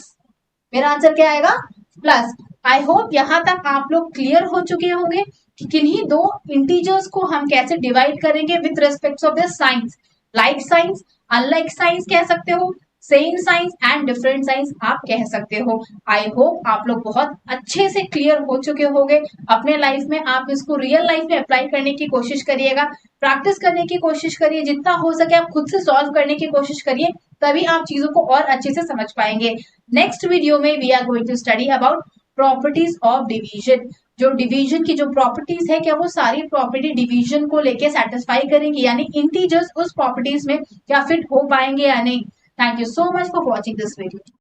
मेरा आंसर क्या आएगा प्लस। आई होप यहां तक आप लोग क्लियर हो चुके होंगे कि किन्हीं दो इंटीजर्स को हम कैसे डिवाइड करेंगे with respect of the science, like science, unlike signs कह सकते हो, same science and different science आप कह सकते हो। आई होप आप लोग बहुत अच्छे से क्लियर हो चुके होंगे। अपने लाइफ में आप इसको रियल लाइफ में अप्लाई करने की कोशिश करिएगा, प्रैक्टिस करने की कोशिश करिए, जितना हो सके आप खुद से सॉल्व करने की कोशिश करिए, तभी आप चीजों को और अच्छे से समझ पाएंगे। नेक्स्ट वीडियो में we are going to study about properties of division. जो डिवीजन की जो प्रॉपर्टीज है, क्या वो सारी प्रॉपर्टी डिवीजन को लेके सेटिस्फाई करेंगी, यानी इंटीजर्स उस प्रॉपर्टीज में क्या फिट हो पाएंगे या नहीं। Thank you so much for watching this video.